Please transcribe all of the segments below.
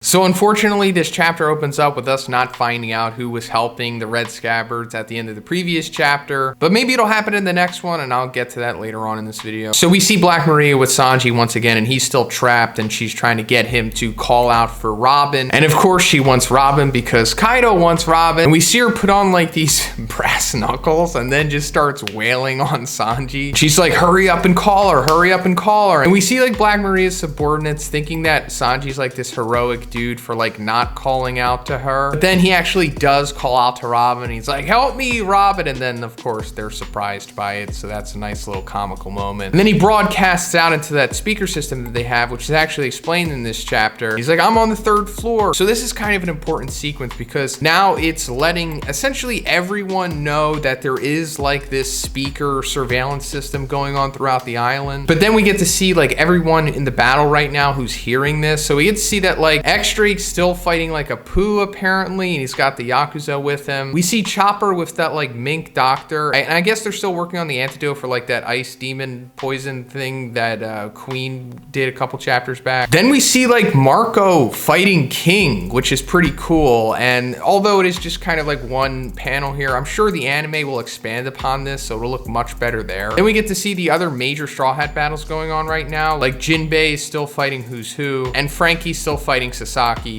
So unfortunately, this chapter opens up with us not finding out who was helping the Red Scabbards at the end of the previous chapter, but maybe it'll happen in the next one, and I'll get to that later on in this video. So we see Black Maria with Sanji once again, and he's still trapped, and she's trying to get him to call out for Robin. And of course, she wants Robin because Kaido wants Robin. And we see her put on like these brass knuckles and then just starts wailing on Sanji. She's like, hurry up and call her, hurry up and call her. And we see like Black Maria's subordinates thinking that Sanji's like this heroic dude for like not calling out to her, but then he actually does call out to Robin. He's like, help me, Robin. And then of course they're surprised by it, so that's a nice little comical moment. And then he broadcasts out into that speaker system that they have, which is actually explained in this chapter. He's like, I'm on the 3rd floor. So this is kind of an important sequence because now it's letting essentially everyone know that there is like this speaker surveillance system going on throughout the island. But then we get to see like everyone in the battle right now who's hearing this. So we get to see that like X-Drake's still fighting like a poo apparently, and he's got the Yakuza with him. We see Chopper with that like mink doctor, and I guess they're still working on the antidote for like that ice demon poison thing that Queen did a couple chapters back. Then we see like Marco fighting King, which is pretty cool. And although it is just kind of like one panel here, I'm sure the anime will expand upon this, so it'll look much better there. Then we get to see the other major Straw Hat battles going on right now. Like Jinbei is still fighting Who's Who, and Frankie's still fighting Sasaki.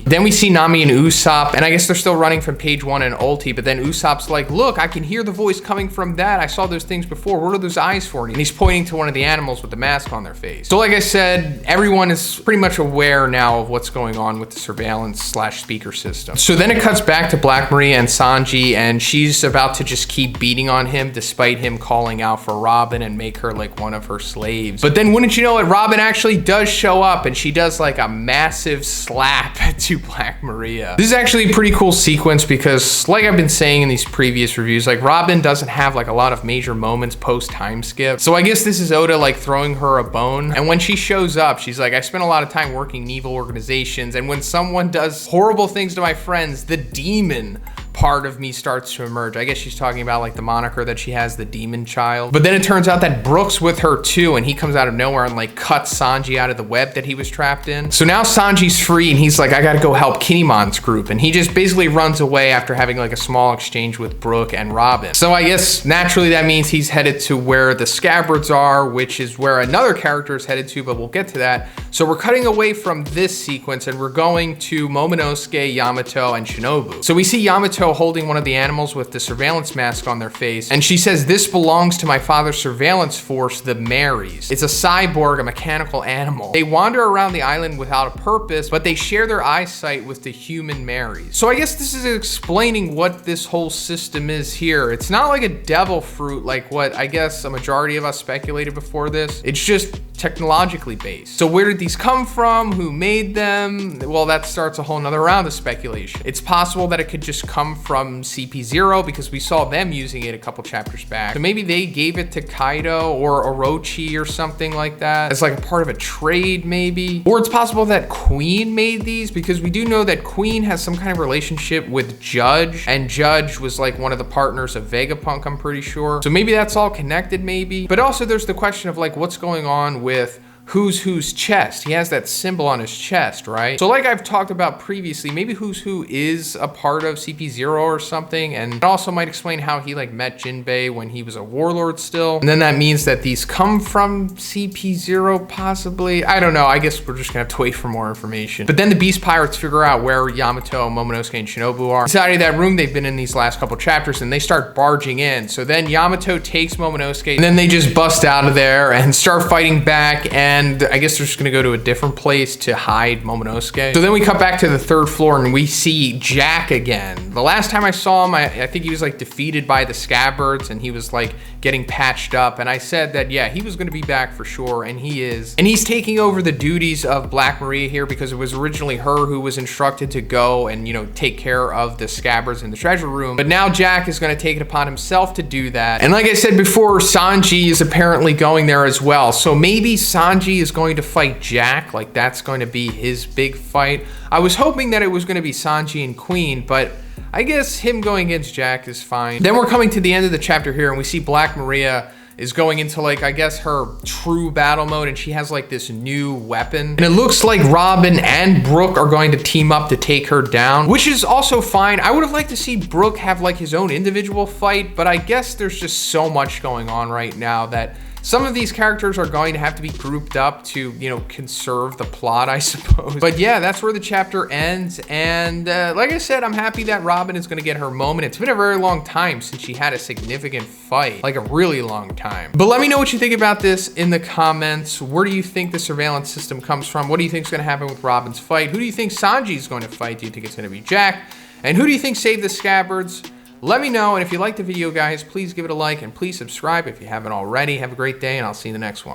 Then we see Nami and Usopp, and I guess they're still running from page 1 and ulti, but then Usopp's like, look, I can hear the voice coming from that. I saw those things before. What are those eyes for? And he's pointing to one of the animals with the mask on their face. So like I said, everyone is pretty much aware now of what's going on with the surveillance slash speaker system. So then it cuts back to Black Maria and Sanji, and she's about to just keep beating on him despite him calling out for Robin and make her like one of her slaves. But then wouldn't you know it, Robin actually does show up, and she does like a massive slap to Black Maria. This is actually a pretty cool sequence because like I've been saying in these previous reviews, like Robin doesn't have like a lot of major moments post time skip. So I guess this is Oda like throwing her a bone. And when she shows up, she's like, I spent a lot of time working in evil organizations, and when someone does horrible things to my friends, the demon part of me starts to emerge. I guess she's talking about like the moniker that she has, the demon child. But then it turns out that Brook's with her too, and he comes out of nowhere and like cuts Sanji out of the web that he was trapped in. So now Sanji's free, and he's like, I gotta go help Kinemon's group. And he just basically runs away after having like a small exchange with Brook and Robin. So I guess naturally that means he's headed to where the Scabbards are, which is where another character is headed to, but we'll get to that. So we're cutting away from this sequence and we're going to Momonosuke, Yamato, and Shinobu. So we see Yamato holding one of the animals with the surveillance mask on their face, and she says, this belongs to my father's surveillance force, the Marys. It's a cyborg, a mechanical animal. They wander around the island without a purpose, but they share their eyesight with the human Marys. So I guess this is explaining what this whole system is here. It's not like a devil fruit like what I guess a majority of us speculated before this. It's just technologically based. So where did these come from? Who made them? Well, that starts a whole nother round of speculation. It's possible that it could just come from CP0 because we saw them using it a couple chapters back. So maybe they gave it to Kaido or Orochi or something like that as like a part of a trade maybe. Or it's possible that Queen made these because we do know that Queen has some kind of relationship with Judge, and Judge was like one of the partners of Vegapunk, I'm pretty sure. So maybe that's all connected maybe. But also there's the question of like what's going on with Who's Who's chest. He has that symbol on his chest, right? So like I've talked about previously, maybe Who's Who is a part of CP0 or something, and it also might explain how he like met Jinbei when he was a warlord still. And then that means that these come from CP0 possibly. I don't know, I guess we're just gonna have to wait for more information. But then the Beast Pirates figure out where Yamato, Momonosuke, and Shinobu are. Inside of that room they've been in these last couple chapters, and they start barging in. So then Yamato takes Momonosuke, and then they just bust out of there and start fighting back, and I guess they're just gonna go to a different place to hide Momonosuke. So then we cut back to the 3rd floor and we see Jack again. The last time I saw him, I think he was like defeated by the Scabbards and he was like getting patched up. And I said that, yeah, he was gonna be back for sure, and he is. And he's taking over the duties of Black Maria here because it was originally her who was instructed to go and, you know, take care of the Scabbards in the treasure room. But now Jack is gonna take it upon himself to do that. And like I said before, Sanji is apparently going there as well. So maybe Sanji is going to fight Jack, like that's going to be his big fight. I was hoping that it was going to be Sanji and Queen, but I guess him going against Jack is fine. Then we're coming to the end of the chapter here and we see Black Maria is going into like, I guess, her true battle mode, and she has like this new weapon. And it looks like Robin and Brook are going to team up to take her down, which is also fine. I would have liked to see Brook have like his own individual fight, but I guess there's just so much going on right now that some of these characters are going to have to be grouped up to, you know, conserve the plot, I suppose. But yeah, that's where the chapter ends. And like I said, I'm happy that Robin is going to get her moment. It's been a very long time since she had a significant fight, like a really long time. But let me know what you think about this in the comments. Where do you think the surveillance system comes from? What do you think is going to happen with Robin's fight? Who do you think Sanji is going to fight? Do you think it's going to be Jack? And who do you think saved the Scabbards? Let me know, and if you liked the video, guys, please give it a like, and please subscribe if you haven't already. Have a great day, and I'll see you in the next one.